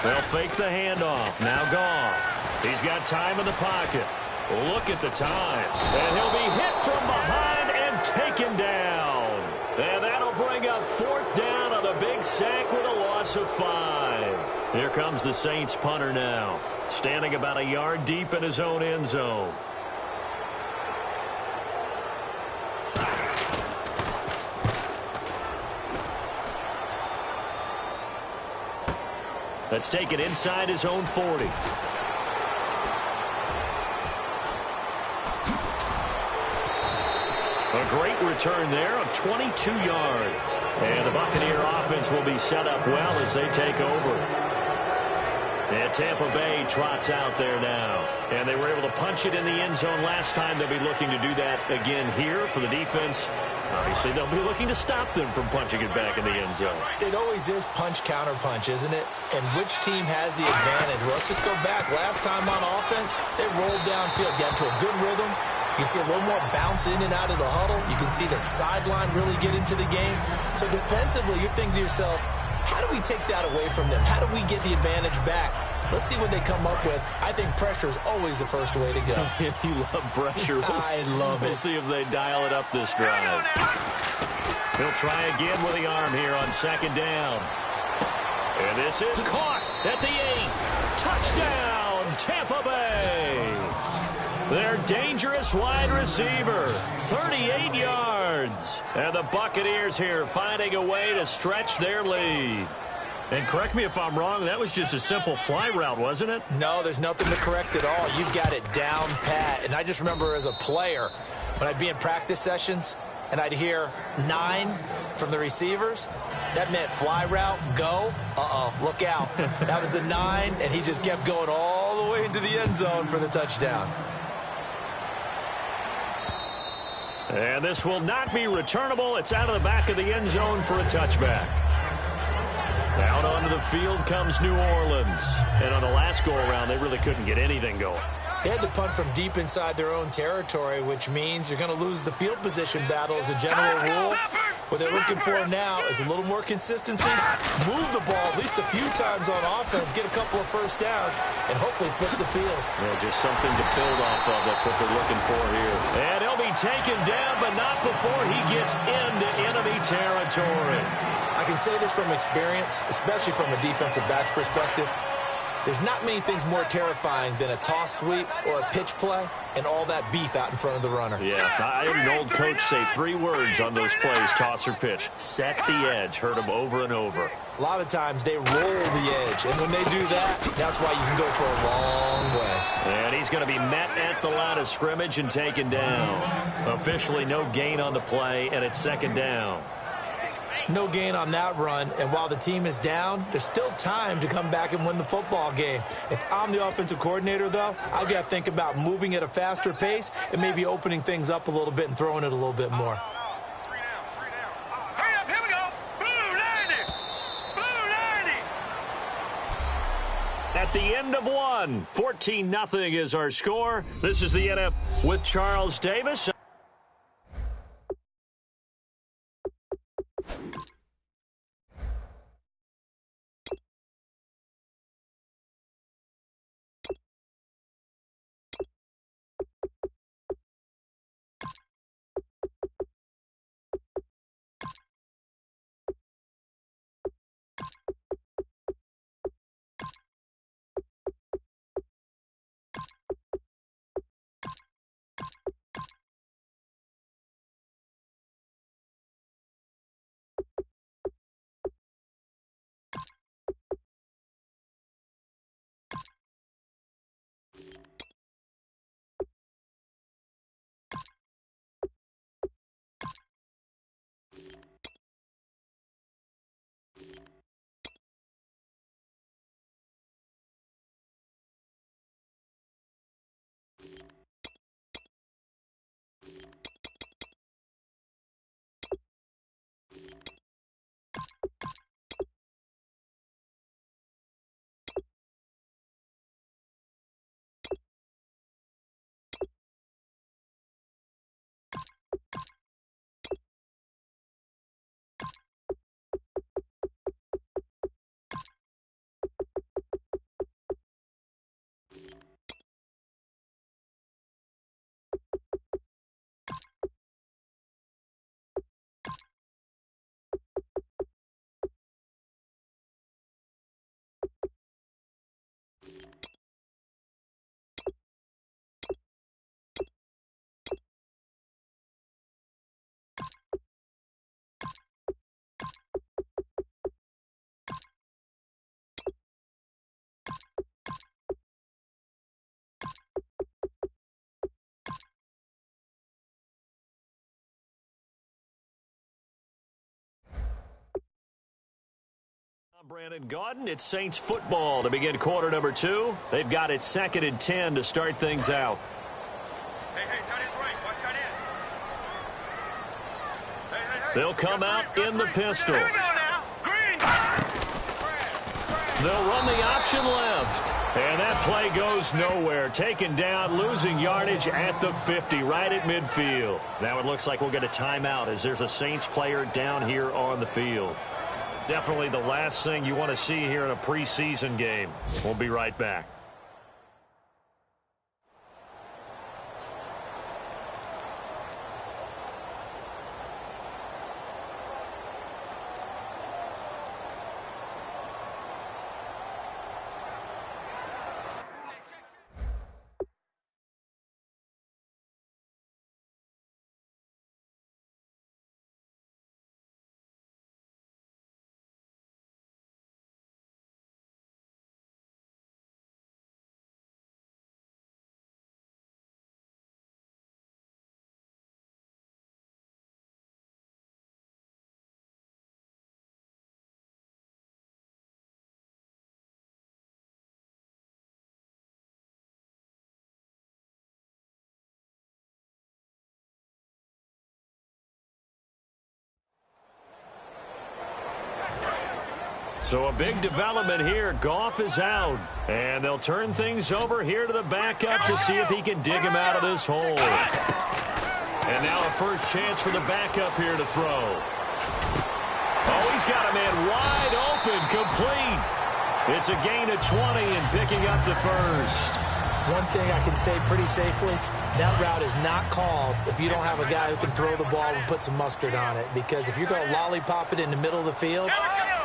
They'll fake the handoff. Now Goff. He's got time in the pocket. Look at the time. And he'll be hit from behind and taken down. And that'll bring up fourth down on the big sack with a loss of 5. Here comes the Saints punter now, standing about a yard deep in his own end zone. Let's take it inside his own 40. A great return there of 22 yards. And the Buccaneer offense will be set up well as they take over. And Tampa Bay trots out there now. And they were able to punch it in the end zone last time. They'll be looking to do that again here for the defense. Obviously, they'll be looking to stop them from punching it back in the end zone. It always is punch-counter-punch, isn't it? And which team has the advantage? Well, let's just go back. Last time on offense, they rolled downfield, got into a good rhythm. You can see a little more bounce in and out of the huddle. You can see the sideline really get into the game. So defensively, you're thinking to yourself, how do we take that away from them? How do we get the advantage back? Let's see what they come up with. I think pressure is always the first way to go. You love pressure. I love it. We'll see if they dial it up this drive. He'll try again with the arm here on second down. And this is caught at the 8. Touchdown, Tampa Bay. Their dangerous wide receiver, 38 yards. And the Buccaneers here finding a way to stretch their lead. And correct me if I'm wrong, that was just a simple fly route, wasn't it? No, there's nothing to correct at all. You've got it down pat. And I just remember as a player, when I'd be in practice sessions and I'd hear 9 from the receivers, that meant fly route, go. Look out. That was the 9, and he just kept going all the way into the end zone for the touchdown. And this will not be returnable. It's out of the back of the end zone for a touchback. Out onto the field comes New Orleans. And on the last go-around, they really couldn't get anything going. They had to punt from deep inside their own territory, which means you're going to lose the field position battle as a general rule. What they're looking for now is a little more consistency, move the ball at least a few times on offense, get a couple of first downs, and hopefully flip the field. Yeah, just something to build off of. That's what they're looking for here. And he'll be taken down, but not before he gets into enemy territory. I can say this from experience, especially from a defensive back's perspective. There's not many things more terrifying than a toss sweep or a pitch play and all that beef out in front of the runner. Yeah, I heard an old coach say 3 words on those plays, toss or pitch. Set the edge. Heard them over and over. A lot of times they roll the edge, and when they do that, that's why you can go for a long way. And he's going to be met at the line of scrimmage and taken down. Officially no gain on the play, and it's second down. No gain on that run, and while the team is down, there's still time to come back and win the football game. If I'm the offensive coordinator, though, I've got to think about moving at a faster pace and maybe opening things up a little bit and throwing it a little bit more. Hurry up, here we go. Blue 90. Blue 90. At the end of one, 14-0 is our score. This is the NFL with Charles Davis. Brandon Gaudin, it's Saints football to begin quarter number 2. They've got it 2nd and 10 to start things out. Hey, tight end's right. Watch tight end. Hey. They'll come out in the pistol. Here we go now. Green. They'll run the option left. And that play goes nowhere. Taken down, losing yardage at the 50, right at midfield. Now it looks like we'll get a timeout as there's a Saints player down here on the field. Definitely the last thing you want to see here in a preseason game. We'll be right back. So a big development here. Goff is out. And they'll turn things over here to the backup to see if he can dig him out of this hole. And now a first chance for the backup here to throw. Oh, he's got a man wide open, complete. It's a gain of 20 and picking up the first. One thing I can say pretty safely, that route is not called if you don't have a guy who can throw the ball and put some mustard on it. Because if you're going to lollipop it in the middle of the field,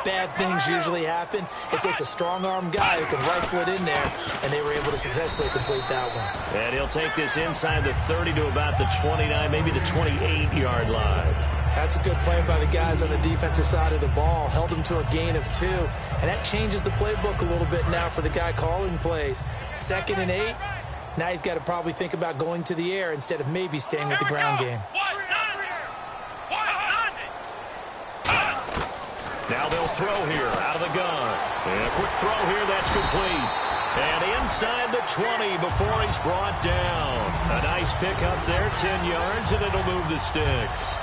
bad things usually happen. It takes a strong-arm guy who can rifle it in there, and they were able to successfully complete that one. And he'll take this inside the 30 to about the 29, maybe the 28-yard line. That's a good play by the guys on the defensive side of the ball. Held them to a gain of 2. And that changes the playbook a little bit now for the guy calling plays. 2nd and 8. Now he's got to probably think about going to the air instead of maybe staying with the ground game. Now they'll throw here out of the gun. And a quick throw here, that's complete. And inside the 20 before he's brought down. A nice pick up there, 10 yards, and it'll move the sticks.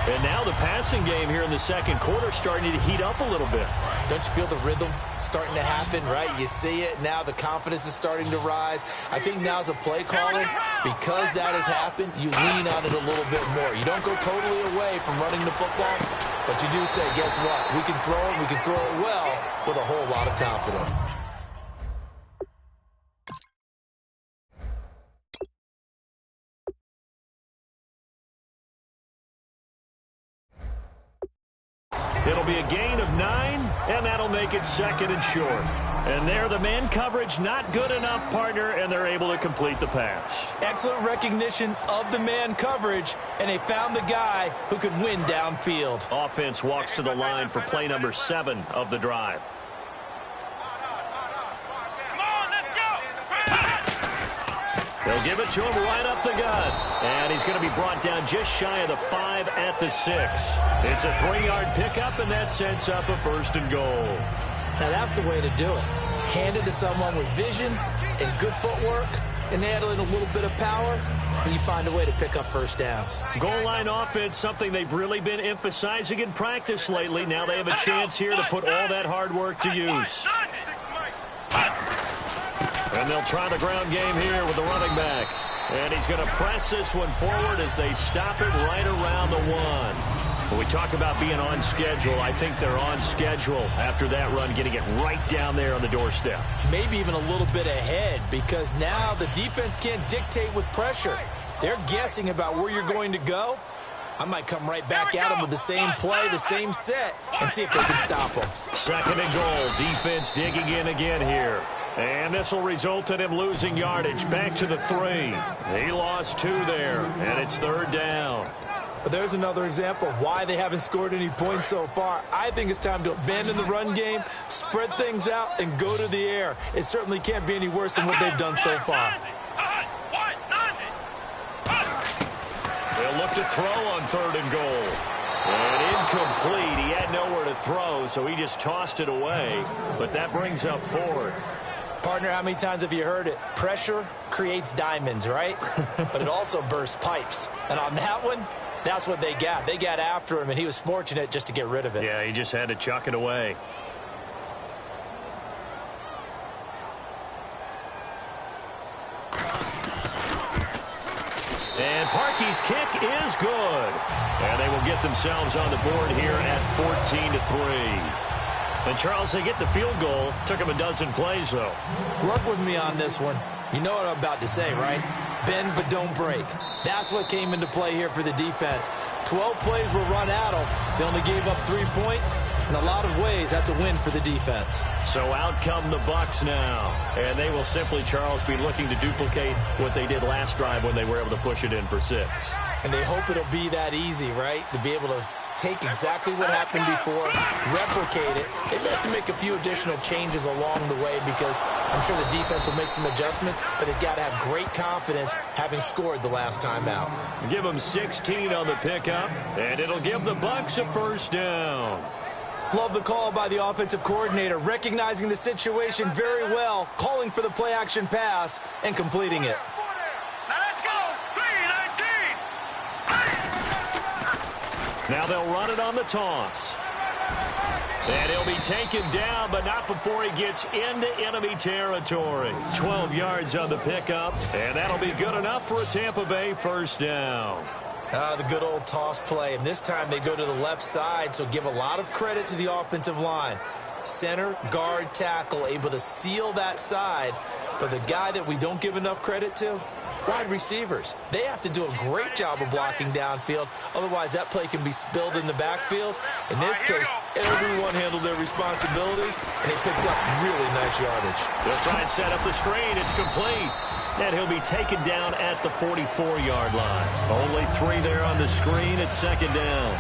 And now the passing game here in the second quarter starting to heat up a little bit. Don't you feel the rhythm starting to happen, right? You see it. Now the confidence is starting to rise. I think now as a play caller, because that has happened, you lean on it a little bit more. You don't go totally away from running the football, but you do say, guess what? We can throw it. We can throw it well with a whole lot of confidence. It'll be a gain of 9, and that'll make it 2nd and short. And there, the man coverage not good enough, partner, and they're able to complete the pass. Excellent recognition of the man coverage, and they found the guy who could win downfield. Offense walks to the line for play number 7 of the drive. They'll give it to him right up the gut. And he's going to be brought down just shy of the 5 at the 6. It's a 3-yard pickup, and that sets up a 1st and goal. Now that's the way to do it. Hand it to someone with vision and good footwork, and add in a little bit of power, and you find a way to pick up first downs. Goal line offense, something they've really been emphasizing in practice lately. Now they have a chance here to put all that hard work to use. And they'll try the ground game here with the running back. And he's going to press this one forward as they stop it right around the 1. When we talk about being on schedule, I think they're on schedule after that run, getting it right down there on the doorstep. Maybe even a little bit ahead, because now the defense can't dictate with pressure. They're guessing about where you're going to go. I might come right back at them with the same play, the same set, and see if they can stop them. 2nd and goal. Defense digging in again here. And this will result in him losing yardage back to the 3. He lost 2 there, and it's 3rd down. There's another example of why they haven't scored any points so far. I think it's time to abandon the run game, spread things out, and go to the air. It certainly can't be any worse than what they've done so far. They'll look to throw on 3rd and goal. And incomplete. He had nowhere to throw, so he just tossed it away. But that brings up fourth. Partner, how many times have you heard it? Pressure creates diamonds, right? But it also bursts pipes. And on that one, that's what they got. They got after him, and he was fortunate just to get rid of it. Yeah, he just had to chuck it away. And Parkey's kick is good. And they will get themselves on the board here at 14-3. And, Charles, they get the field goal. Took them a dozen plays, though. Work with me on this one. You know what I'm about to say, right? Bend but don't break. That's what came into play here for the defense. 12 plays were run at them. They only gave up 3 points. In a lot of ways, that's a win for the defense. So out come the Bucs now. And they will simply, Charles, be looking to duplicate what they did last drive when they were able to push it in for 6. And they hope it'll be that easy, right? To be able to take exactly what happened before, replicate it. They may have to make a few additional changes along the way because I'm sure the defense will make some adjustments, but they've got to have great confidence having scored the last time out. Give them 16 on the pickup, and it'll give the Bucs a first down. Love the call by the offensive coordinator, recognizing the situation very well, calling for the play-action pass, and completing it. Now let's go. 3-19. Now they'll run it on the toss. And he'll be taken down, but not before he gets into enemy territory. 12 yards on the pickup, and that'll be good enough for a Tampa Bay first down. The good old toss play, and this time they go to the left side, so give a lot of credit to the offensive line. Center, guard, tackle, able to seal that side, but the guy that we don't give enough credit to, wide receivers. They have to do a great job of blocking downfield, otherwise that play can be spilled in the backfield. In this case, everyone handled their responsibilities, and they picked up really nice yardage. They'll try and set up the screen. It's complete. And he'll be taken down at the 44-yard line. Only 3 there on the screen at second down.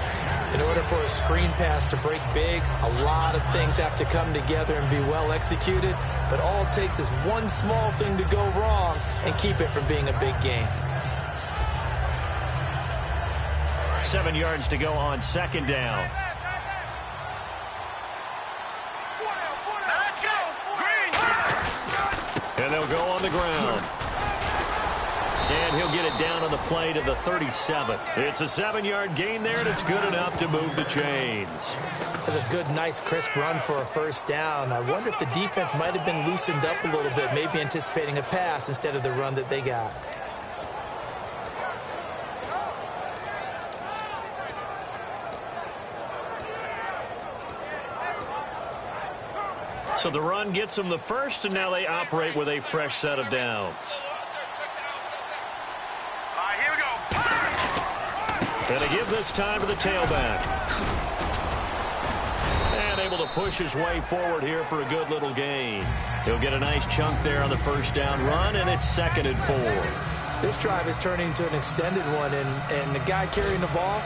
In order for a screen pass to break big, a lot of things have to come together and be well executed. But all it takes is one small thing to go wrong and keep it from being a big game. 7 yards to go on second down. Let's go. Green. And they'll go on the ground. And he'll get it down on the play to the 37. It's a 7-yard gain there, and it's good enough to move the chains. That's a good, nice, crisp run for a first down. I wonder if the defense might have been loosened up a little bit, maybe anticipating a pass instead of the run that they got. So the run gets them the first, and now they operate with a fresh set of downs. And they give this time to the tailback. And able to push his way forward here for a good little gain. He'll get a nice chunk there on the first down run, and it's 2nd and 4. This drive is turning into an extended one, and the guy carrying the ball,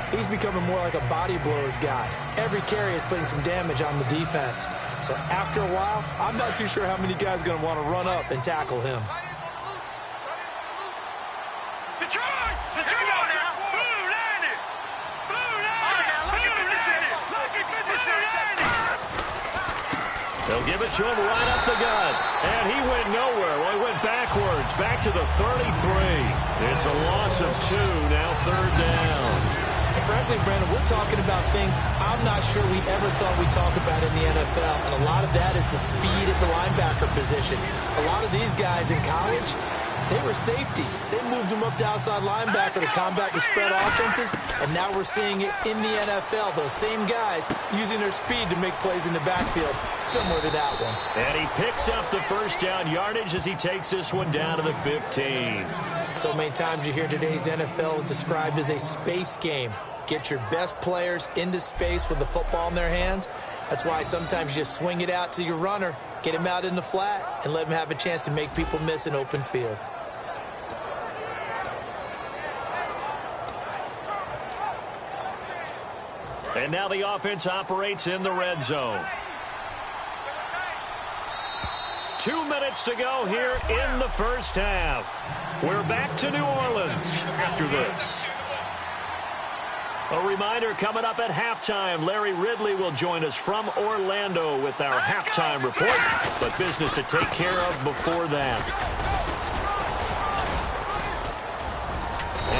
he's becoming more like a body blows guy. Every carry is putting some damage on the defense. So after a while, I'm not too sure how many guys are going to want to run up and tackle him. They'll give it to him right up the gut. And he went nowhere. Well, he went backwards, back to the 33. It's a loss of 2, now 3rd down. And frankly, Brandon, we're talking about things I'm not sure we ever thought we'd talk about in the NFL. And a lot of that is the speed at the linebacker position. A lot of these guys in college, they were safeties. They moved them up to outside linebacker to combat the spread offenses, and now we're seeing it in the NFL. Those same guys using their speed to make plays in the backfield, similar to that one. And he picks up the first down yardage as he takes this one down to the 15. So many times you hear today's NFL described as a space game. Get your best players into space with the football in their hands. That's why sometimes you just swing it out to your runner, get him out in the flat, and let him have a chance to make people miss an open field. And now the offense operates in the red zone. 2 minutes to go here in the first half. We're back to New Orleans after this. A reminder coming up at halftime, Larry Ridley will join us from Orlando with our halftime report, but business to take care of before that.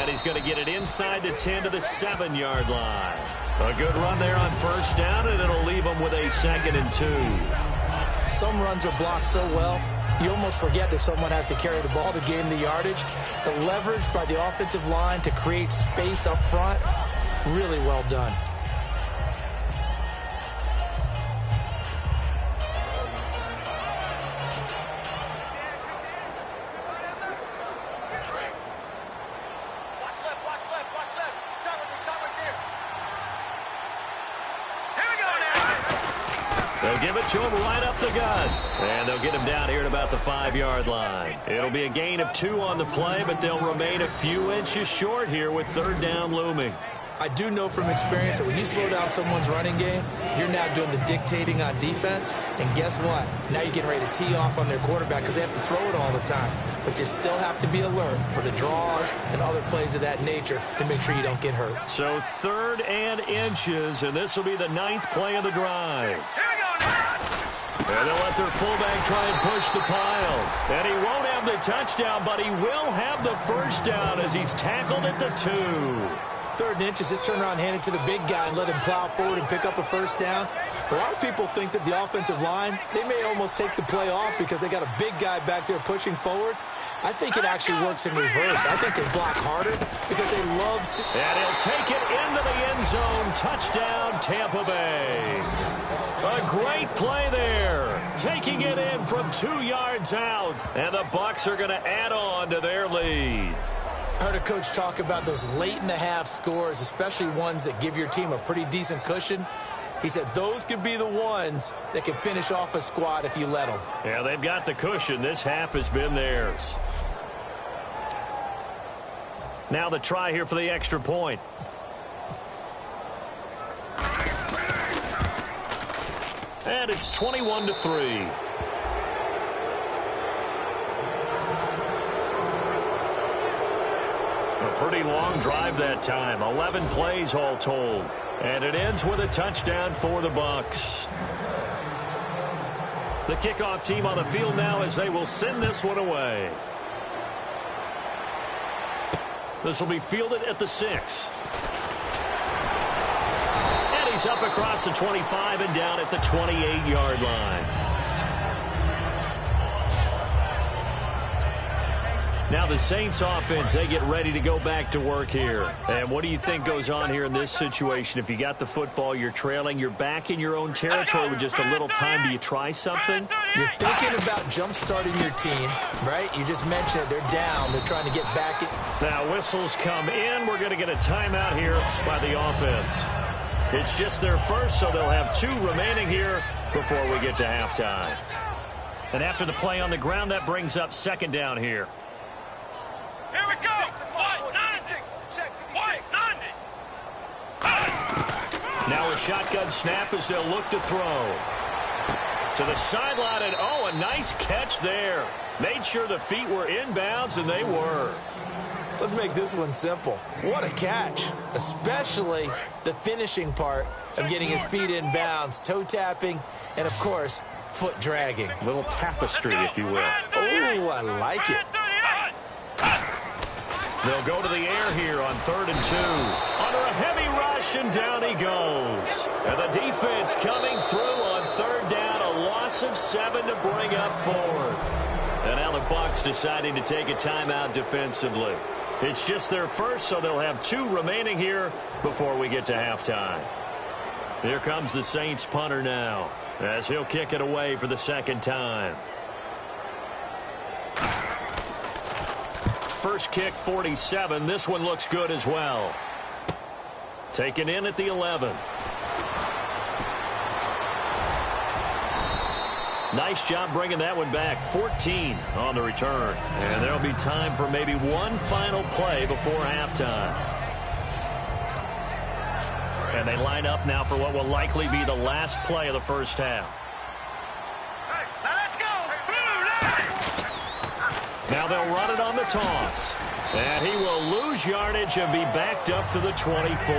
And he's going to get it inside the 10 to the 7-yard line. A good run there on first down, and it'll leave him with a 2nd and 2. Some runs are blocked so well, you almost forget that someone has to carry the ball to gain the yardage. The leverage by the offensive line to create space up front, really well done. They'll give it to him right up the gut. And they'll get him down here at about the 5-yard line. It'll be a gain of 2 on the play, but they'll remain a few inches short here with 3rd down looming. I do know from experience that when you slow down someone's running game, you're now doing the dictating on defense. And guess what? Now you're getting ready to tee off on their quarterback because they have to throw it all the time. But you still have to be alert for the draws and other plays of that nature to make sure you don't get hurt. So 3rd and inches, and this will be the 9th play of the drive. And they'll let their fullback try and push the pile. And he won't have the touchdown, but he will have the first down as he's tackled at the 2. 3rd and inches, just turn around, hand it to the big guy and let him plow forward and pick up a first down. A lot of people think that the offensive line, they may almost take the play off because they got a big guy back there pushing forward. I think it actually works in reverse. I think they block harder because they love... And he'll take it into the end zone. Touchdown, Tampa Bay. A great play there. Taking it in from 2 yards out. And the Bucs are going to add on to their lead. I heard a coach talk about those late-in-the-half scores, especially ones that give your team a pretty decent cushion. He said those could be the ones that can finish off a squad if you let them. Yeah, they've got the cushion. This half has been theirs. Now the try here for the extra point. And it's 21-3. A pretty long drive that time. 11 plays all told. And it ends with a touchdown for the Bucs. The kickoff team on the field now as they will send this one away. This will be fielded at the 6. And he's up across the 25 and down at the 28-yard line. Now the Saints offense, they get ready to go back to work here. And what do you think goes on here in this situation? If you got the football, you're trailing, you're back in your own territory with just a little time. Do you try something? You're thinking about jump-starting your team, right? You just mentioned it. They're down. They're trying to get back. Now whistles come in. We're going to get a timeout here by the offense. It's just their first, so they'll have 2 remaining here before we get to halftime. And after the play on the ground, that brings up 2nd down here. Here we go! Now a shotgun snap as they'll look to throw. To the sideline, and oh, a nice catch there. Made sure the feet were inbounds, and they were. Let's make this one simple. What a catch, especially the finishing part of getting his feet in bounds, toe tapping, and, of course, foot dragging. A little tapestry, if you will. Oh, I like it. They'll go to the air here on 3rd and 2. Under a heavy rush, and down he goes. And the defense coming through on 3rd down, a loss of 7 to bring up 4th. And now the Bucs deciding to take a timeout defensively. It's just their first, so they'll have 2 remaining here before we get to halftime. Here comes the Saints punter now, as he'll kick it away for the 2nd time. First kick, 47. This one looks good as well. Taken in at the 11. Nice job bringing that one back. 14 on the return. And there'll be time for maybe one final play before halftime. And they line up now for what will likely be the last play of the first half. Now let's go! Now they'll run it on the toss. And he will lose yardage and be backed up to the 24.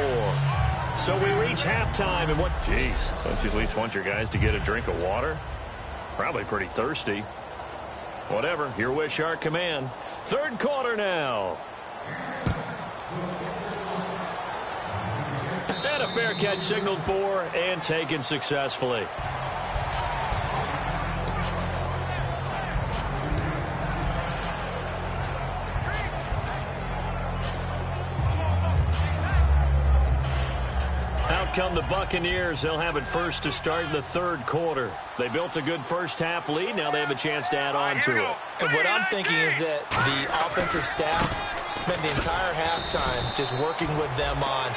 So we reach halftime, and what? Jeez, don't you at least want your guys to get a drink of water? Probably pretty thirsty. Whatever, your wish, our command. Third quarter now. And a fair catch signaled for and taken successfully. Out come the Buccaneers. They'll have it first to start in the third quarter. They built a good first half lead. Now they have a chance to add on to it. And what I'm thinking is that the offensive staff spent the entire halftime just working with them on,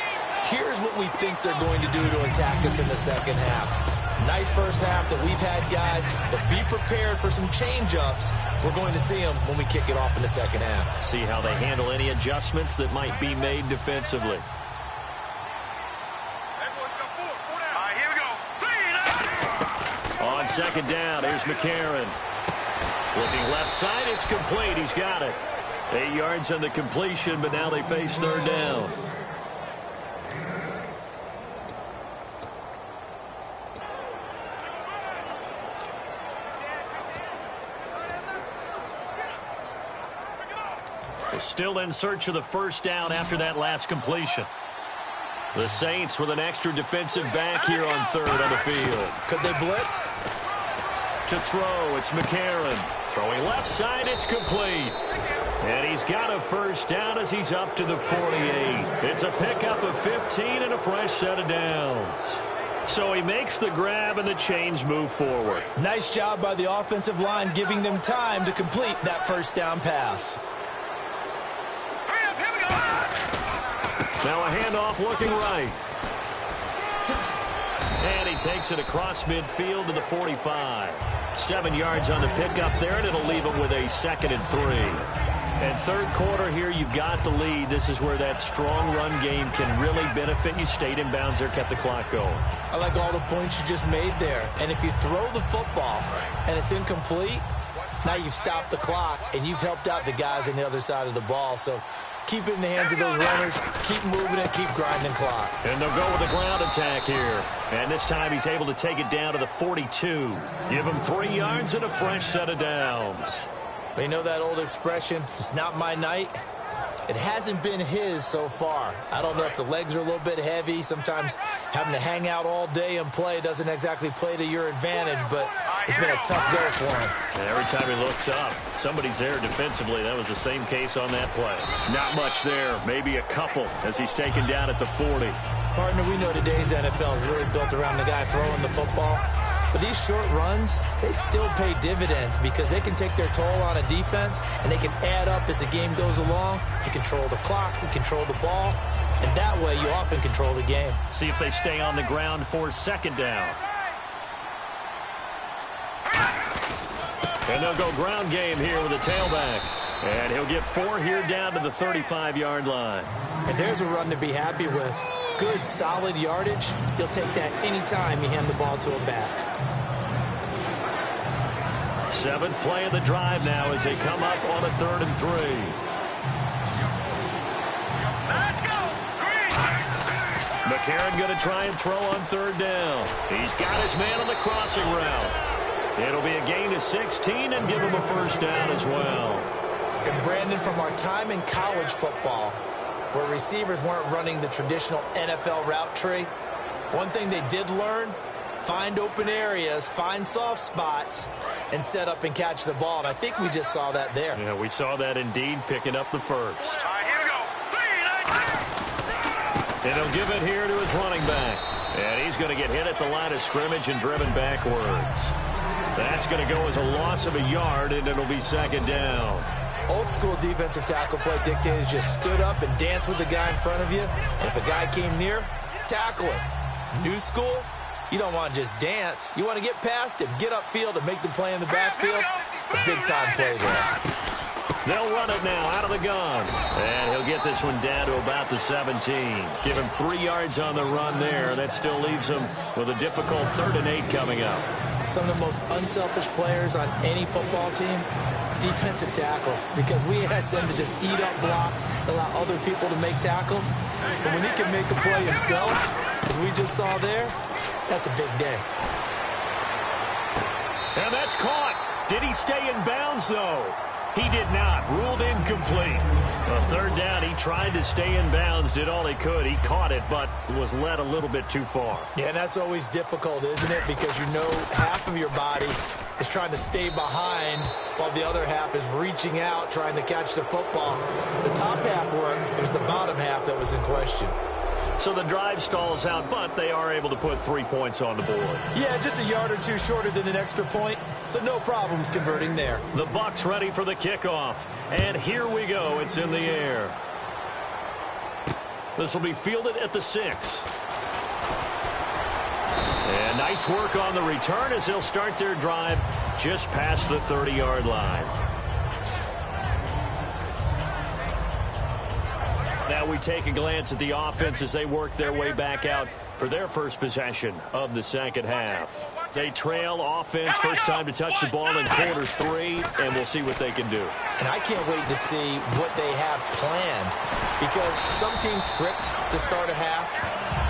here's what we think they're going to do to attack us in the second half. Nice first half that we've had, guys, but be prepared for some change-ups. We're going to see them when we kick it off in the second half. See how they handle any adjustments that might be made defensively. On second down, here's McCarron. Looking left side, it's complete. He's got it. 8 yards on the completion, but now they face third down. They're still in search of the first down after that last completion. The Saints with an extra defensive back here on third on the field. Could they blitz? To throw, it's McCarron. Throwing left side, it's complete. And he's got a first down as he's up to the 48. It's a pickup of 15 and a fresh set of downs. So he makes the grab and the chains move forward. Nice job by the offensive line giving them time to complete that first down pass. Now a handoff looking right. And he takes it across midfield to the 45. 7 yards on the pickup there, and it'll leave him with a 2nd and 3. And third quarter here, you've got the lead. This is where that strong run game can really benefit you. Stayed in bounds there, kept the clock going. I like all the points you just made there. And if you throw the football and it's incomplete, now you've stopped the clock and you've helped out the guys on the other side of the ball. So keep it in the hands of those runners. Keep moving it. Keep grinding clock. And they'll go with the ground attack here. And this time he's able to take it down to the 42. Give him 3 yards and a fresh set of downs. Well, you know that old expression, it's not my night? It hasn't been his so far. I don't know if the legs are a little bit heavy. Sometimes having to hang out all day and play doesn't exactly play to your advantage, but it's been a tough go for him. And every time he looks up, somebody's there defensively. That was the same case on that play. Not much there, maybe a couple as he's taken down at the 40. Partner, we know today's NFL is really built around the guy throwing the football. But these short runs, they still pay dividends because they can take their toll on a defense and they can add up as the game goes along. They control the clock, they control the ball, and that way you often control the game. See if they stay on the ground for second down. And they'll go ground game here with a tailback. And he'll get 4 here down to the 35-yard line. And there's a run to be happy with. Good, solid yardage. He'll take that anytime you hand the ball to a back. 7th play of the drive now as they come up on a 3rd and 3. Let's go! McCarron going to try and throw on 3rd down. He's got his man on the crossing route. It'll be a gain of 16 and give him a first down as well. And Brandon, from our time in college football, where receivers weren't running the traditional NFL route tree, one thing they did learn, find open areas, find soft spots, and set up and catch the ball. And I think we just saw that there. Yeah, we saw that indeed, picking up the first. All right, here we go. 3, 9, 2. And he'll give it here to his running back. And he's going to get hit at the line of scrimmage and driven backwards. That's going to go as a loss of a yard, and it'll be second down. Old school defensive tackle play dictated just stood up and danced with the guy in front of you. And if a guy came near, tackle him. New school, you don't want to just dance. You want to get past him, get upfield, and make the play in the backfield. A big-time play there. They'll run it now out of the gun. And he'll get this one down to about the 17. Give him 3 yards on the run there. That still leaves him with a difficult 3rd and 8 coming up. Some of the most unselfish players on any football team, defensive tackles because we ask them to just eat up blocks, allow other people to make tackles. But when he can make a play himself, as we just saw there, that's a big day. And that's caught. Did he stay in bounds, though? He did not. Ruled incomplete. A third down, he tried to stay in bounds, did all he could. He caught it, but was led a little bit too far. Yeah, and that's always difficult, isn't it? Because you know half of your body is trying to stay behind while the other half is reaching out, trying to catch the football. The top half worked. It was the bottom half that was in question. So the drive stalls out, but they are able to put 3 points on the board. Yeah, just a yard or two shorter than an extra point, so no problems converting there. The Bucs ready for the kickoff, and here we go. It's in the air. This will be fielded at the 6. And nice work on the return as they'll start their drive just past the 30-yard line. Now we take a glance at the offense as they work their way back out for their first possession of the second half. They trail offense, first time to touch the ball in quarter 3, and we'll see what they can do. And I can't wait to see what they have planned because some teams script to start a half.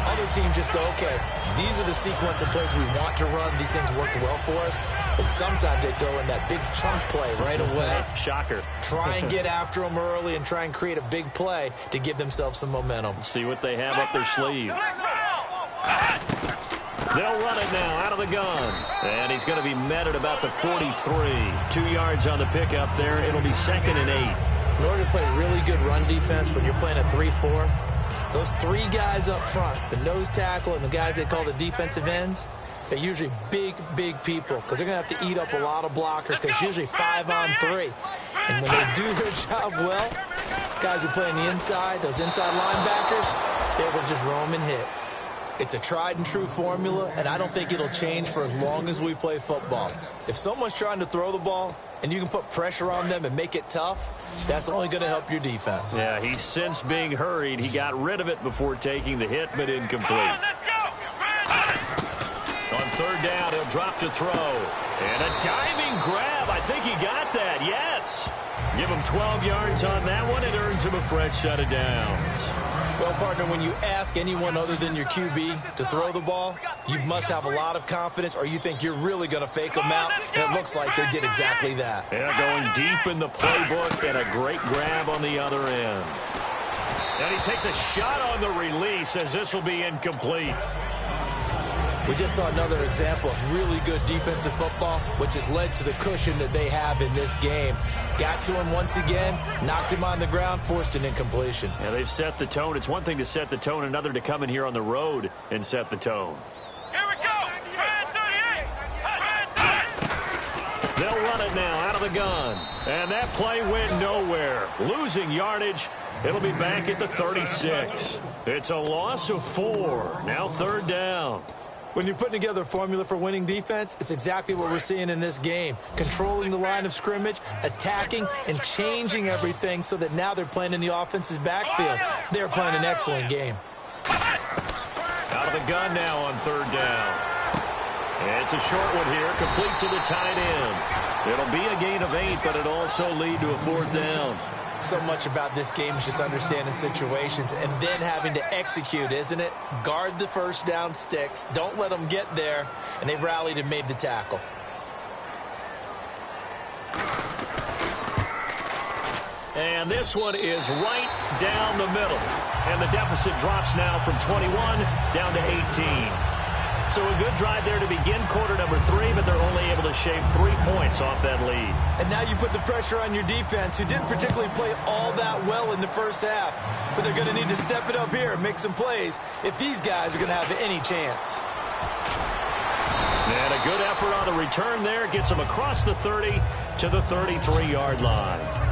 Other teams just go, okay, these are the sequence of plays we want to run. These things worked well for us. And sometimes they throw in that big chunk play right away. Shocker. Try and get after them early and try and create a big play to give themselves some momentum. See what they have up their sleeve. They'll run it now out of the gun. And he's going to be met at about the 43. 2 yards on the pickup there. It'll be 2nd and 8. In order to play really good run defense when you're playing a 3-4, those 3 guys up front, the nose tackle and the guys they call the defensive ends, they're usually big, big people because they're going to have to eat up a lot of blockers because usually 5 on 3. And when they do their job well, guys who play on the inside, those inside linebackers, they will just roam and hit. It's a tried and true formula, and I don't think it'll change for as long as we play football. If someone's trying to throw the ball and you can put pressure on them and make it tough, that's only going to help your defense. Yeah, he's since being hurried. He got rid of it before taking the hit, but incomplete. On third down, he'll drop to throw. And a diving grab. I think he got that. Yes. Give him 12 yards on that one. It earns him a fresh set of downs. Well, partner, when you ask anyone other than your QB to throw the ball, you must have a lot of confidence or you think you're really going to fake them out, and it looks like they did exactly that. Yeah, going deep in the playbook and a great grab on the other end. And he takes a shot on the release as this will be incomplete. We just saw another example of really good defensive football, which has led to the cushion that they have in this game. Got to him once again, knocked him on the ground, forced an incompletion. Yeah, they've set the tone. It's one thing to set the tone, another to come in here on the road and set the tone. Here we go. They'll run it now out of the gun. And that play went nowhere. Losing yardage. It'll be back at the 36. It's a loss of 4. Now third down. When you're putting together a formula for winning defense, it's exactly what we're seeing in this game. Controlling the line of scrimmage, attacking, and changing everything so that now they're playing in the offense's backfield. They're playing an excellent game. Out of the gun now on third down. It's a short one here, complete to the tight end. It'll be a gain of 8, but it'll also lead to a 4th down. So much about this game is just understanding situations and then having to execute, isn't it? Guard the first down sticks. Don't let them get there. And they rallied and made the tackle. And this one is right down the middle. And the deficit drops now from 21 down to 18. So a good drive there to begin quarter number 3, but they're only able to shave 3 points off that lead. And now you put the pressure on your defense, who didn't particularly play all that well in the first half. But they're going to need to step it up here and make some plays if these guys are going to have any chance. And a good effort on the return there. Gets them across the 30 to the 33-yard line.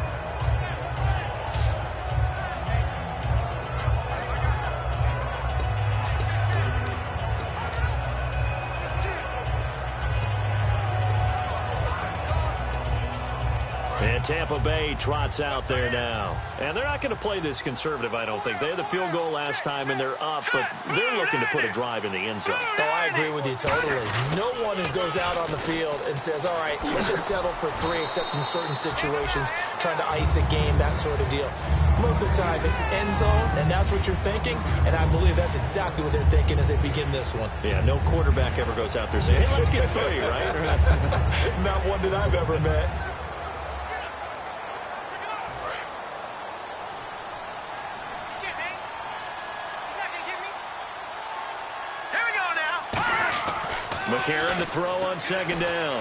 And Tampa Bay trots out there now. And they're not going to play this conservative, I don't think. They had the field goal last time, and they're up, but they're looking to put a drive in the end zone. Oh, I agree with you totally. No one goes out on the field and says, all right, let's just settle for 3, except in certain situations, trying to ice a game, that sort of deal. Most of the time, it's end zone, and that's what you're thinking, and I believe that's exactly what they're thinking as they begin this one. Yeah, no quarterback ever goes out there saying, hey, let's get 3, right? Not one that I've ever met. McCarron to throw on second down.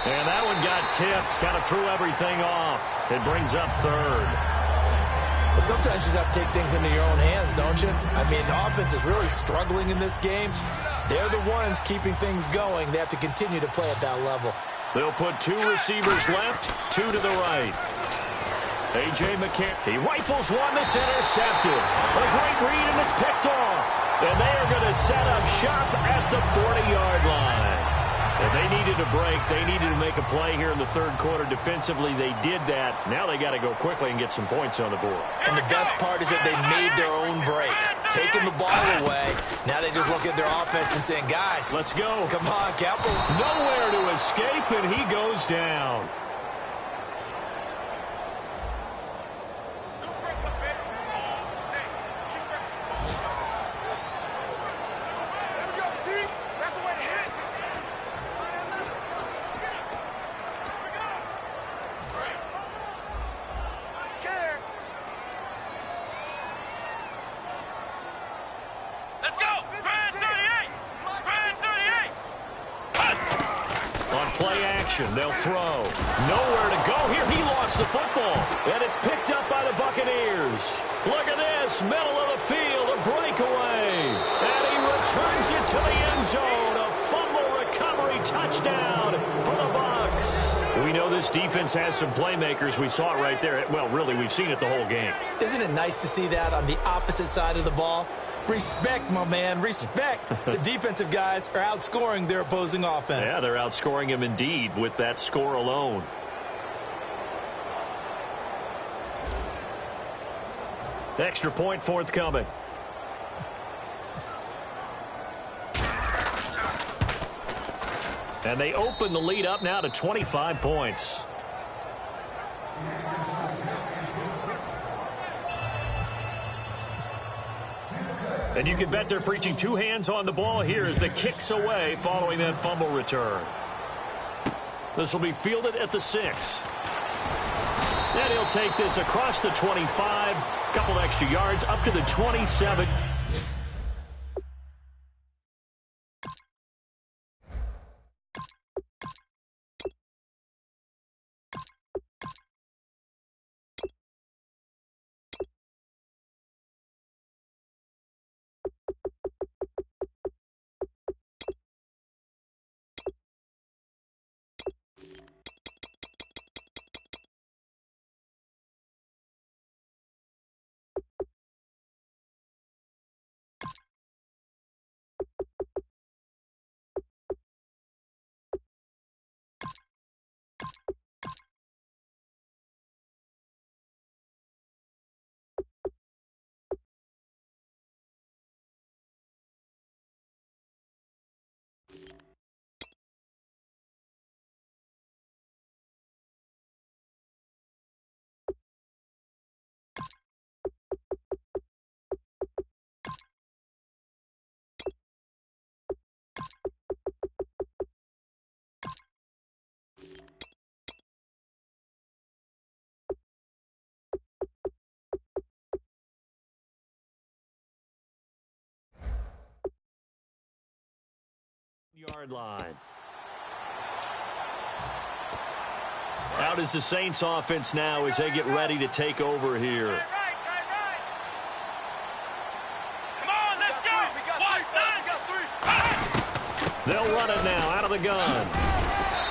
And that one got tipped, kind of threw everything off. It brings up third. Well, sometimes you just have to take things into your own hands, don't you? I mean, the offense is really struggling in this game. They're the ones keeping things going. They have to continue to play at that level. They'll put 2 receivers left, 2 to the right. A.J. McCarron, he rifles one that's intercepted. A great read, and it's picked off. And they are going to set up shop at the 40-yard line. If they needed a break, they needed to make a play here in the third quarter. Defensively, they did that. Now they got to go quickly and get some points on the board. And the best part is that they made their own break, taking the ball away. Now they just look at their offense and saying, guys, let's go. Come on, Campbell. Nowhere to escape, and he goes down. They'll throw. Nowhere to go here. He lost the football. And it's picked up by the Buccaneers. Look at this. Middle of the field. A breakaway. And he returns it to the end zone. A fumble recovery touchdown for the Bucs. We know this defense has some playmakers. We saw it right there. Well, really, we've seen it the whole game. Isn't it nice to see that on the opposite side of the ball? Respect, my man, respect. The defensive guys are outscoring their opposing offense. Yeah, they're outscoring him indeed with that score alone. Extra point forthcoming. And they open the lead up now to 25 points. And you can bet they're preaching 2 hands on the ball here as the kick's away following that fumble return. This will be fielded at the 6. And he'll take this across the 25. Couple extra yards up to the 27. Yard line. Out is the Saints offense now as they get ready to take over here. Come on, let's go. They'll run it now out of the gun.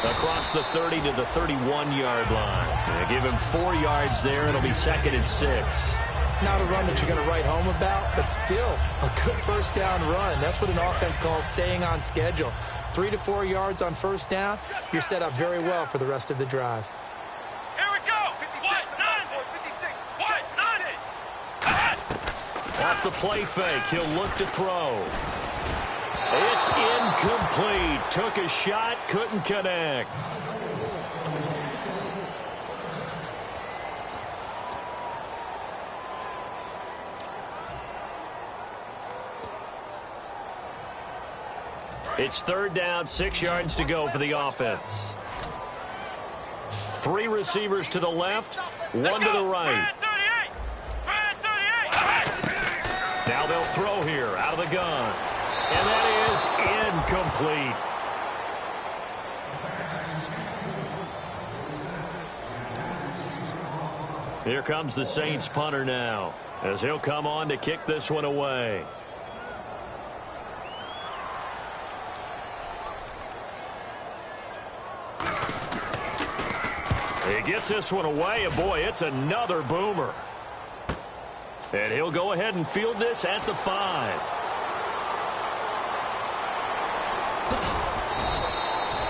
Across the 30 to the 31-yard line. They give him 4 yards there. It'll be 2nd and 6. Not a run that you're going to write home about, but still a good first down run. That's what an offense calls staying on schedule. 3 to 4 yards on first down, you're set up very well for the rest of the drive. Here we go. Off the play fake, he'll look to throw. It's incomplete. Took a shot, couldn't connect. It's 3rd down, 6 yards to go for the offense. 3 receivers to the left, 1 to the right. Now they'll throw here out of the gun. And that is incomplete. Here comes the Saints punter now, as he'll come on to kick this one away. He gets this one away, and boy, it's another boomer. And he'll go ahead and field this at the 5.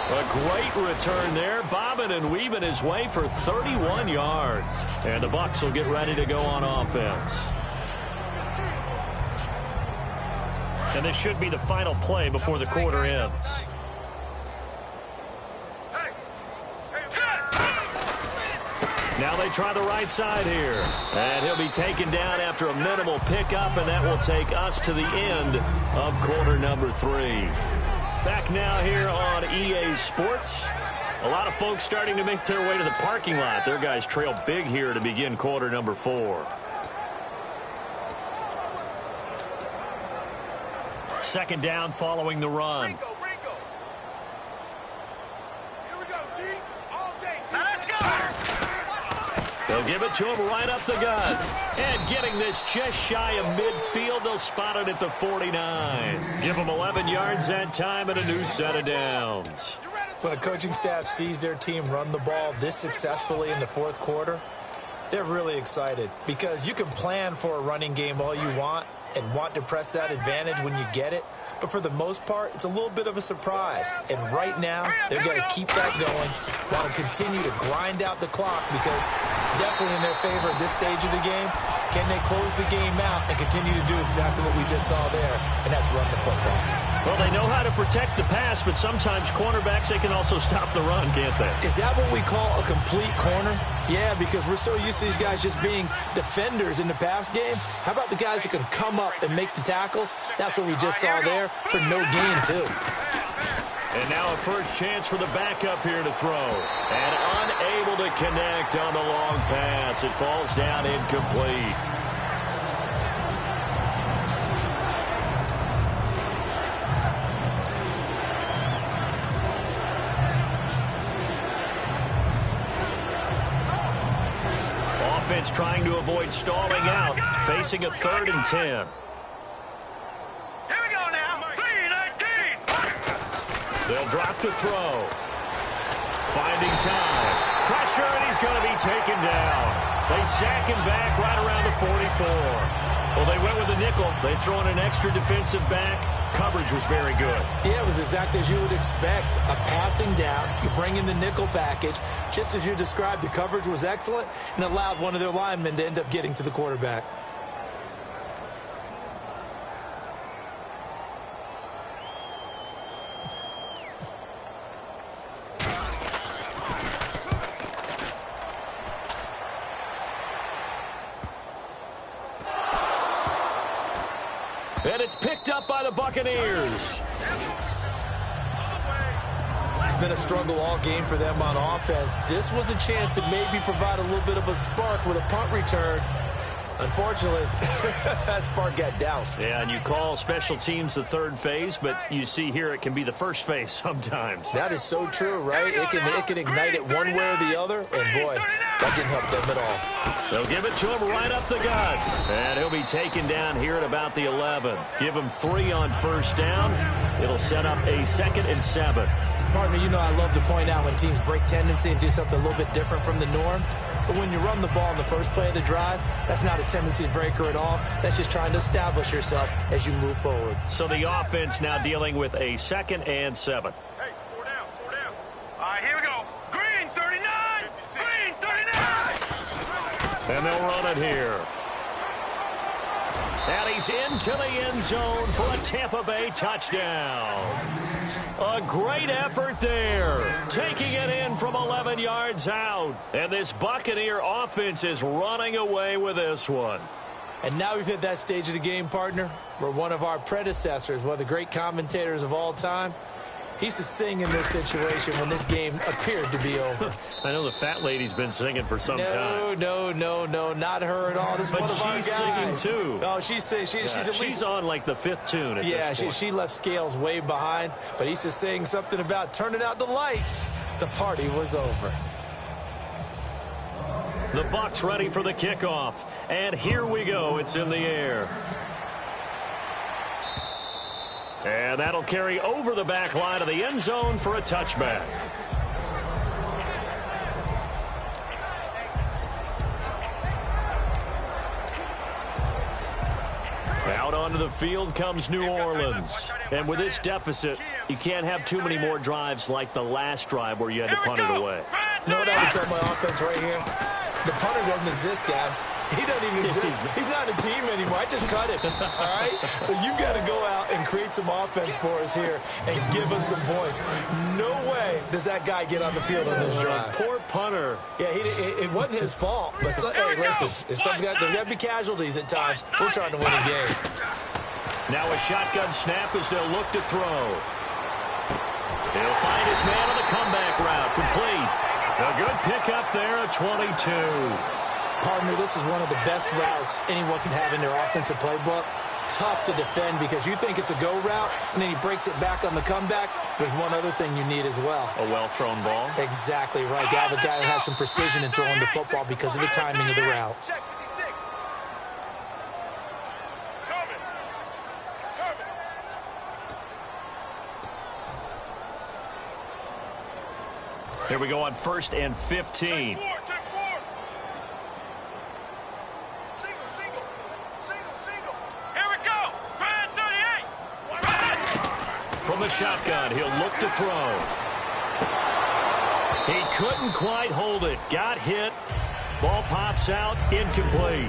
A great return there, bobbing and weaving his way for 31 yards. And the Bucs will get ready to go on offense. And this should be the final play before the quarter ends. Now they try the right side here. And he'll be taken down after a minimal pickup, and that will take us to the end of quarter number 3. Back now here on EA Sports. A lot of folks starting to make their way to the parking lot. Their guys trail big here to begin quarter number 4. 2nd down following the run. They'll give it to him right up the gut. And getting this just shy of midfield, they'll spot it at the 49. Give them 11 yards that time and a new set of downs. When a coaching staff sees their team run the ball this successfully in the 4th quarter, they're really excited because you can plan for a running game all you want and want to press that advantage when you get it. But for the most part, it's a little bit of a surprise. And right now, they've got to keep that going while to continue to grind out the clock because it's definitely in their favor at this stage of the game. Can they close the game out and continue to do exactly what we just saw there, and that's run the football? Well, they know how to protect the pass, but sometimes cornerbacks, they can also stop the run, can't they? Is that what we call a complete corner? Yeah, because we're so used to these guys just being defenders in the pass game. How about the guys who can come up and make the tackles? That's what we just saw there for no gain, too. And now a first chance for the backup here to throw. And unable to connect on the long pass. It falls down incomplete. Offense trying to avoid stalling out, facing a 3rd and 10. They'll drop to throw. Finding time. Pressure, and he's going to be taken down. They sack him back right around the 44. Well, they went with a nickel. They throw in an extra defensive back. Coverage was very good. Yeah, it was exactly as you would expect. A passing down. You bring in the nickel package. Just as you described, the coverage was excellent and allowed one of their linemen to end up getting to the quarterback. And it's picked up by the Buccaneers. It's been a struggle all game for them on offense. This was a chance to maybe provide a little bit of a spark with a punt return. Unfortunately, that spark got doused. Yeah, and you call special teams the 3rd phase, but you see here it can be the 1st phase sometimes. That is so true, right? It can ignite it one way or the other, and boy, that didn't help them at all. They'll give it to him right up the gut. And he'll be taken down here at about the 11. Give him 3 on 1st down. It'll set up a 2nd and 7. Partner, you know I love to point out when teams break tendency and do something a little bit different from the norm. But when you run the ball in the first play of the drive, that's not a tendency breaker at all. That's just trying to establish yourself as you move forward. So the offense now dealing with a 2nd and 7. Hey, 4 down, 4 down. All right, here we go. Green, 39. Green, 39. And they'll run it here. And he's into the end zone for a Tampa Bay touchdown. A great effort there, taking it in from 11 yards out. And this Buccaneer offense is running away with this one. And now we've hit that stage of the game, partner, where one of our predecessors, one of the great commentators of all time, he used to sing in this situation when this game appeared to be over. I know the fat lady's been singing for some time. No, not her at all. This is one of our guys. But she's singing, too. Oh, she's at least... She's on, like, the 5th tune at this point. She left Scales way behind, but he used to sing something about turning out the lights. The party was over. The Bucs ready for the kickoff. And here we go. It's in the air. And that'll carry over the back line of the end zone for a touchback. Out onto the field comes New Orleans. And with this deficit, you can't have too many more drives like the last drive where you had to punt it away. You know what I would tell my offense right here? The punter doesn't exist, guys. He doesn't even exist. He's not a team anymore. I just cut him, all right? So you've got to go out and create some offense for us here and give us some points. No way does that guy get on the field on this drive. Poor punter. Yeah, it wasn't his fault. But, hey, listen, there's got to be casualties at times. We're trying to win a game. Now a shotgun snap as they'll look to throw. He'll find his man on the comeback route. Complete. A good pickup there at 22. Partner, this is one of the best routes anyone can have in their offensive playbook. Tough to defend because you think it's a go route, and then he breaks it back on the comeback. There's one other thing you need as well. A well-thrown ball? Exactly right. You have a guy that has some precision in throwing the football because of the timing of the route. Here we go on 1st and 15. From the shotgun, he'll look to throw. He couldn't quite hold it. Got hit. Ball pops out. Incomplete.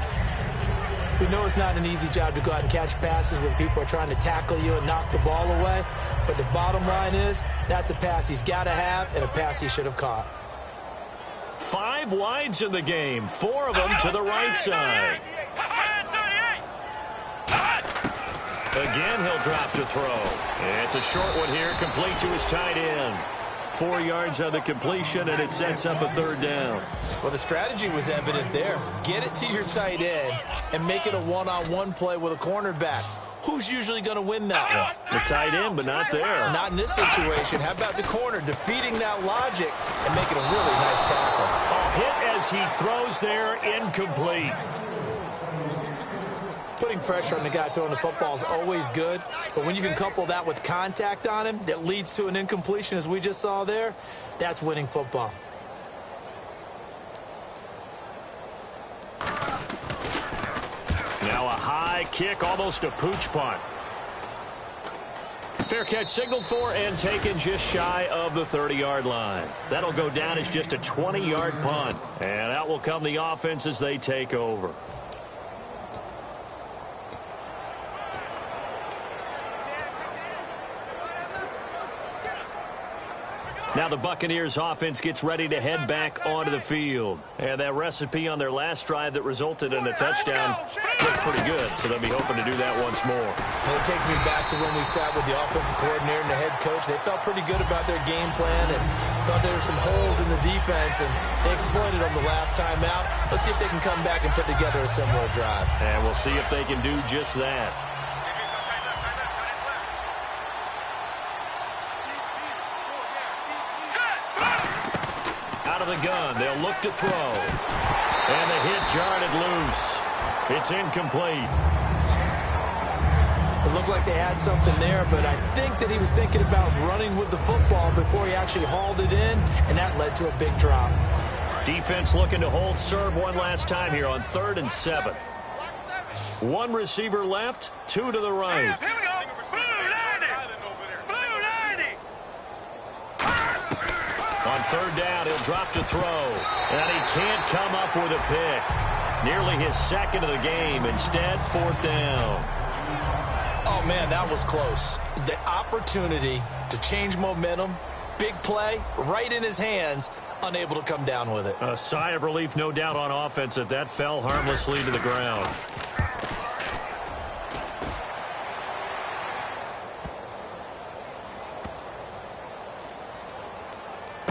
We know it's not an easy job to go out and catch passes when people are trying to tackle you and knock the ball away. But the bottom line is, that's a pass he's got to have and a pass he should have caught. 5 wides in the game. 4 of them to the right side. Again, he'll drop to throw. It's a short one here, complete to his tight end. 4 yards on the completion, and it sets up a 3rd down. Well, the strategy was evident there. Get it to your tight end and make it a one-on-one play with a cornerback. Who's usually going to win that one? The tight end, but not there. Not in this situation. How about the corner defeating that logic and making a really nice tackle? A hit as he throws there, incomplete. Putting pressure on the guy throwing the football is always good, but when you can couple that with contact on him that leads to an incompletion, as we just saw there, that's winning football. Now a high kick, almost a pooch punt. Fair catch signaled for and taken just shy of the 30-yard line. That'll go down as just a 20-yard punt, and out will come the offense as they take over. Now the Buccaneers offense gets ready to head back onto the field. And that recipe on their last drive that resulted in a touchdown looked pretty good, so they'll be hoping to do that once more. And it takes me back to when we sat with the offensive coordinator and the head coach. They felt pretty good about their game plan and thought there were some holes in the defense, and they exploited them the last time out. Let's see if they can come back and put together a similar drive. And we'll see if they can do just that. Out of the gun, they'll look to throw. And the hit jarred it loose. It's incomplete. It looked like they had something there, but I think that he was thinking about running with the football before he actually hauled it in, and that led to a big drop. Defense looking to hold serve one last time here on 3rd and 7. 1 receiver left, 2 to the right. Here we go. On 3rd down, he'll drop to throw. And he can't come up with a pick. Nearly his second of the game. Instead, 4th down. Oh, man, that was close. The opportunity to change momentum, big play, right in his hands, unable to come down with it. A sigh of relief, no doubt, on offense that fell harmlessly to the ground.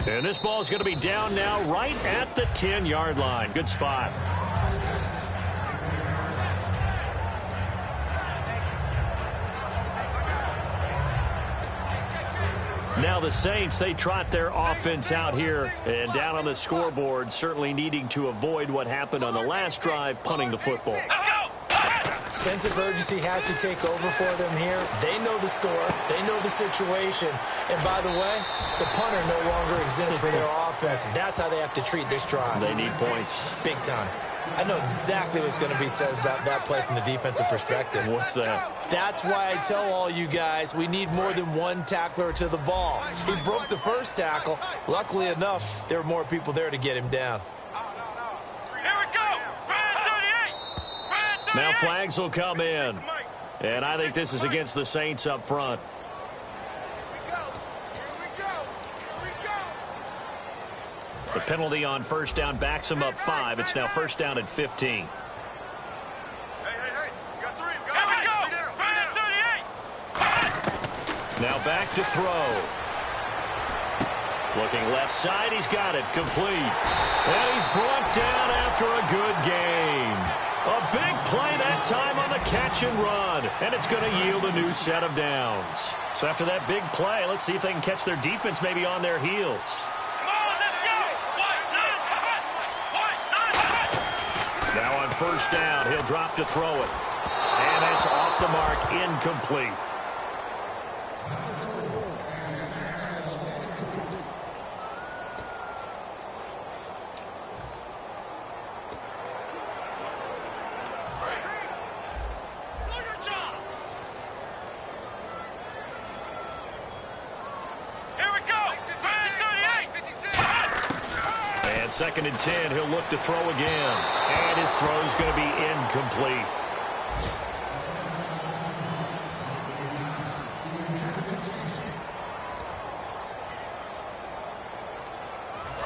And this ball is going to be down now right at the 10-yard line. Good spot. Now the Saints, they trot their offense out here and down on the scoreboard, certainly needing to avoid what happened on the last drive, punting the football. Sense of urgency has to take over for them here. They know the score. They know the situation. And by the way, the punter no longer exists for their offense. That's how they have to treat this drive. They need points. Big time. I know exactly what's going to be said about that play from the defensive perspective. What's that? That's why I tell all you guys we need more than one tackler to the ball. He broke the first tackle. Luckily enough, there were more people there to get him down. Here we go. Now flags will come in. And I think this is against the Saints up front. The penalty on first down backs him up 5. It's now first down at 15. Hey, you got 3. Here we go. 38. Now back to throw. Looking left side. He's got it. Complete. And he's brought down after a good game. A big play that time on the catch and run. And it's going to yield a new set of downs. So after that big play, let's see if they can catch their defense maybe on their heels. Now on first down, he'll drop to throw it. And it's off the mark, incomplete. Second and 10, he'll look to throw again. And his throw is going to be incomplete.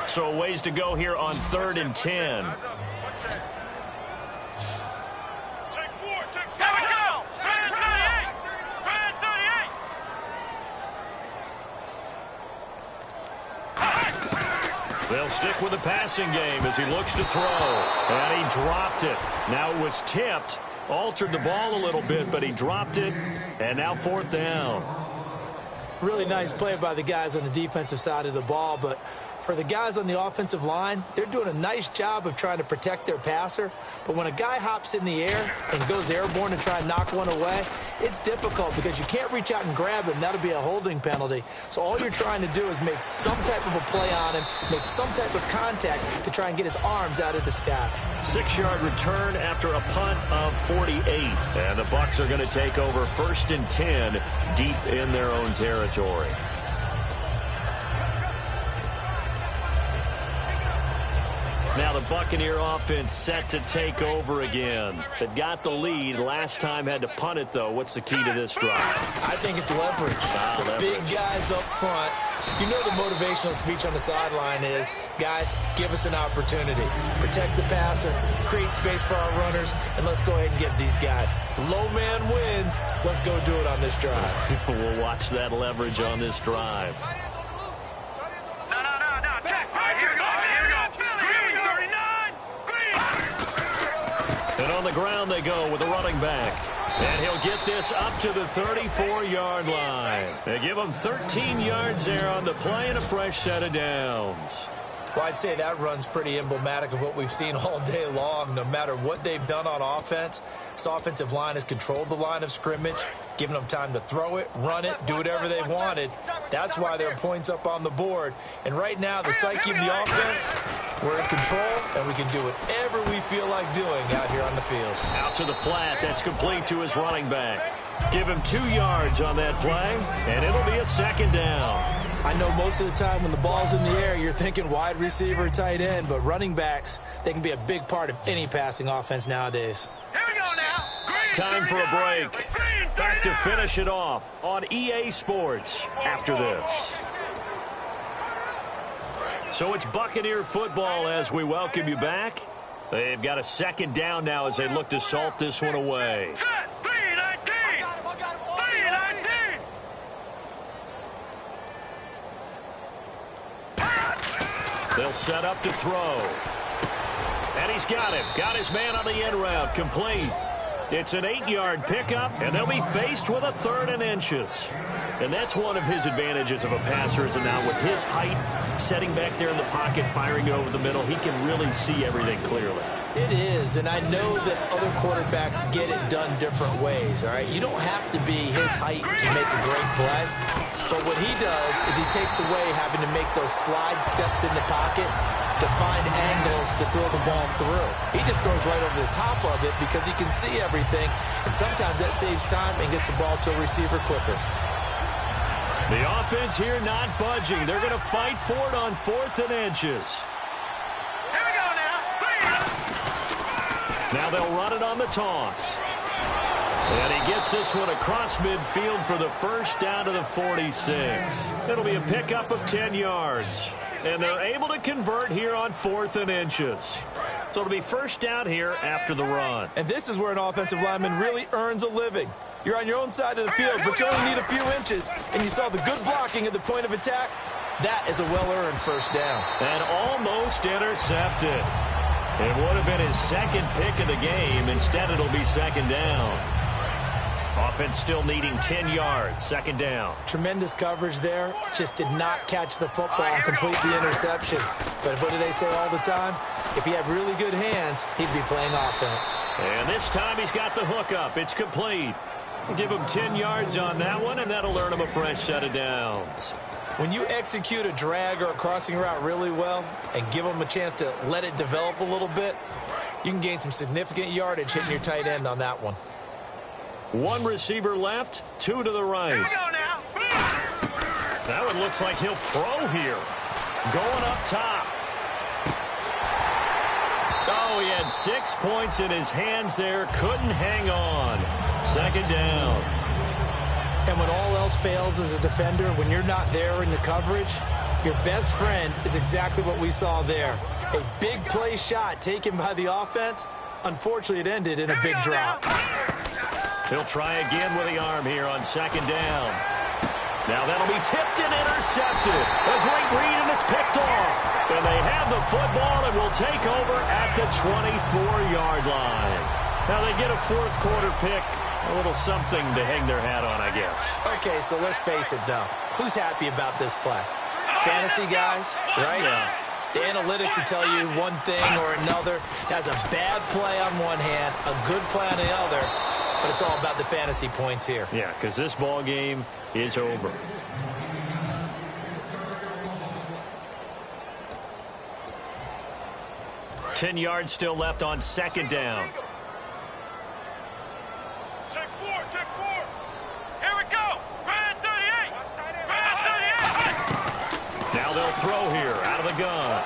So a ways to go here on 3rd and 10. They'll stick with the passing game as he looks to throw. And he dropped it. Now it was tipped. Altered the ball a little bit, but he dropped it. And now 4th down. Really nice play by the guys on the defensive side of the ball, but for the guys on the offensive line, they're doing a nice job of trying to protect their passer. But when a guy hops in the air and goes airborne and try and knock one away, it's difficult because you can't reach out and grab him. That'll be a holding penalty. So all you're trying to do is make some type of a play on him, make some type of contact to try and get his arms out of the sky. 6-yard return after a punt of 48. And the Bucs are going to take over 1st and 10 deep in their own territory. Now the Buccaneer offense set to take over again. They've got the lead. Last time had to punt it, though. What's the key to this drive? I think it's leverage. The big guys up front. You know the motivational speech on the sideline is, guys, give us an opportunity. Protect the passer, create space for our runners, and let's go ahead and get these guys. Low man wins. Let's go do it on this drive. We'll watch that leverage on this drive. And on the ground they go with a running back. And he'll get this up to the 34-yard line. They give him 13 yards there on the play and a fresh set of downs. Well, I'd say that run's pretty emblematic of what we've seen all day long. No matter what they've done on offense, this offensive line has controlled the line of scrimmage, given them time to throw it, run it, do whatever they wanted. That's why there are points up on the board. And right now, the psyche of the offense, we're in control, and we can do whatever we feel like doing out here on the field. Out to the flat. That's complete to his running back. Give him 2 yards on that play, and it'll be a 2nd down. I know most of the time when the ball's in the air, you're thinking wide receiver, tight end, but running backs, they can be a big part of any passing offense nowadays. Here we go now. Green, Time for a 39. break. Green, Back to 39. finish it off on EA Sports after this. So it's Buccaneer football as we welcome you back. They've got a second down now as they look to salt this one away. Set. 319. 319. They'll set up to throw. And he's got him. Got his man on the end route. Complete. It's an 8-yard pickup, and they'll be faced with a 3rd and inches. And that's one of his advantages of a passer, is now with his height, setting back there in the pocket, firing it over the middle, he can really see everything clearly. It is, and I know that other quarterbacks get it done different ways, all right? You don't have to be his height to make a great play, but what he does is he takes away having to make those slide steps in the pocket to find angles to throw the ball through. He just throws right over the top of it because he can see everything, and sometimes that saves time and gets the ball to a receiver quicker. The offense here not budging. They're going to fight for it on 4th and inches. Here we go now. Now they'll run it on the toss. And he gets this one across midfield for the first down to the 46. It'll be a pickup of 10 yards. And they're able to convert here on 4th and inches. So it'll be first down here after the run. And this is where an offensive lineman really earns a living. You're on your own side of the field, but you only need a few inches, and you saw the good blocking at the point of attack. That is a well-earned first down. And almost intercepted. It would have been his 2nd pick of the game. Instead, it'll be 2nd down. Offense still needing 10 yards, 2nd down. Tremendous coverage there. Just did not catch the football and complete the interception. But what do they say all the time? If he had really good hands, he'd be playing offense. And this time he's got the hook up. It's complete. Give him 10 yards on that one, and that'll earn him a fresh set of downs. When you execute a drag or a crossing route really well and give them a chance to let it develop a little bit, you can gain some significant yardage hitting your tight end on that one. 1 receiver left, 2 to the right. Here we go now. That one looks like he'll throw here. Going up top. Oh, he had 6 points in his hands there. Couldn't hang on. 2nd down. And when all else fails as a defender, when you're not there in the coverage, your best friend is exactly what we saw there. A big play shot taken by the offense. Unfortunately, it ended in a big drop. He'll try again with the arm here on 2nd down. Now that'll be tipped and intercepted. A great read, and it's picked off. And they have the football and will take over at the 24-yard line. Now they get a 4th quarter pick. A little something to hang their hat on, I guess. Okay, so let's face it, though. Who's happy about this play? Fantasy guys, right? Yeah. The analytics will tell you one thing or another. That's a bad play on one hand, a good play on the other, but it's all about the fantasy points here. Yeah, because this ball game is over. Ten yards still left on 2nd down. Check 4, check 4. Here we go. Grand 38. Grand 38. Now they'll throw here out of the gun.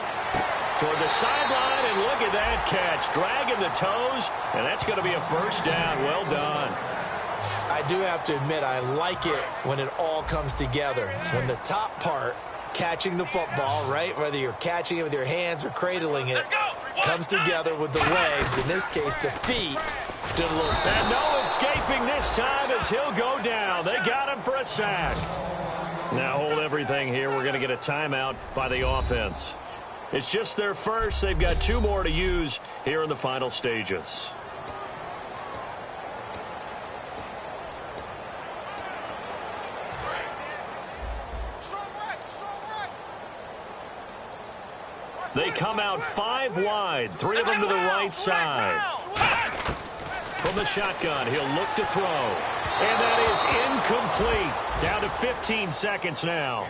Toward the sideline, and look at that catch. Dragging the toes, and that's going to be a first down. Well done. I do have to admit, I like it when it all comes together. When the top part, catching the football, right, whether you're catching it with your hands or cradling it, comes together with the legs, in this case the feet, did a little. And no escaping this time as he'll go down. They got him for a sack. Now hold everything here. We're going to get a timeout by the offense. It's just their first. They've got 2 more to use here in the final stages. They come out 5 wide, 3 of them to the right side. From the shotgun, he'll look to throw. And that is incomplete. Down to 15 seconds now.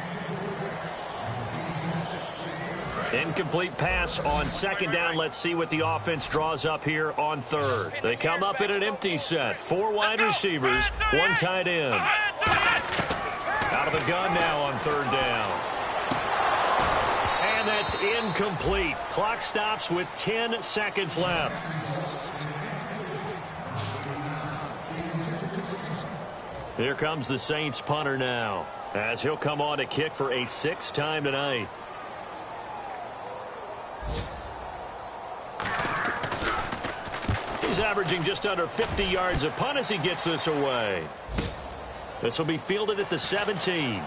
Incomplete pass on 2nd down. Let's see what the offense draws up here on 3rd. They come up in an empty set. 4 wide receivers, 1 tight end. Out of the gun now on 3rd down. That's incomplete. Clock stops with 10 seconds left. Here comes the Saints punter now, as he'll come on to kick for a sixth time tonight. He's averaging just under 50 yards a punt as he gets this away. This will be fielded at the 17.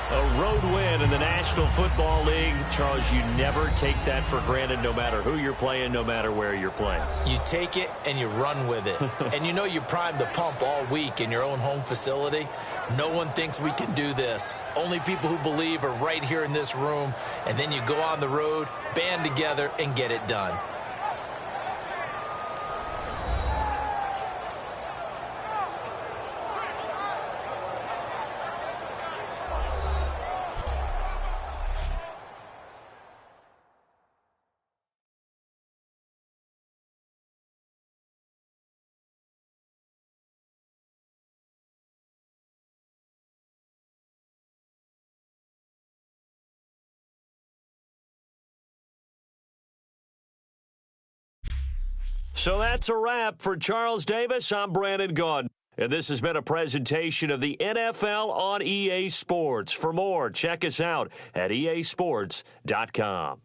A road win in the National Football League. Charles, you never take that for granted, no matter who you're playing, no matter where you're playing. You take it and you run with it. And you know you primed the pump all week in your own home facility. No one thinks we can do this. Only people who believe are right here in this room. And then you go on the road, band together, and get it done. So that's a wrap for Charles Davis. I'm Brandon Gaudin, and this has been a presentation of the NFL on EA Sports. For more, check us out at easports.com.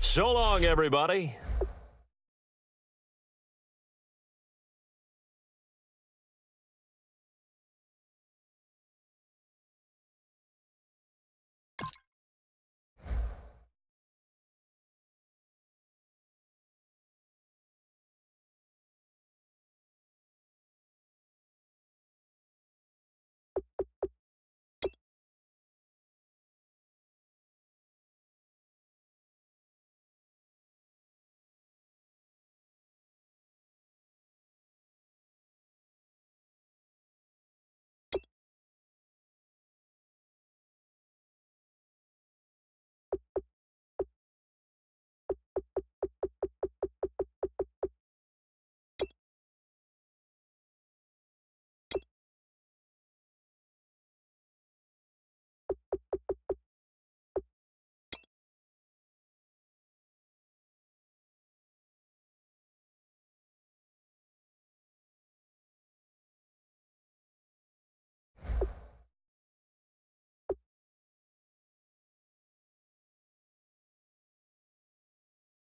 So long, everybody.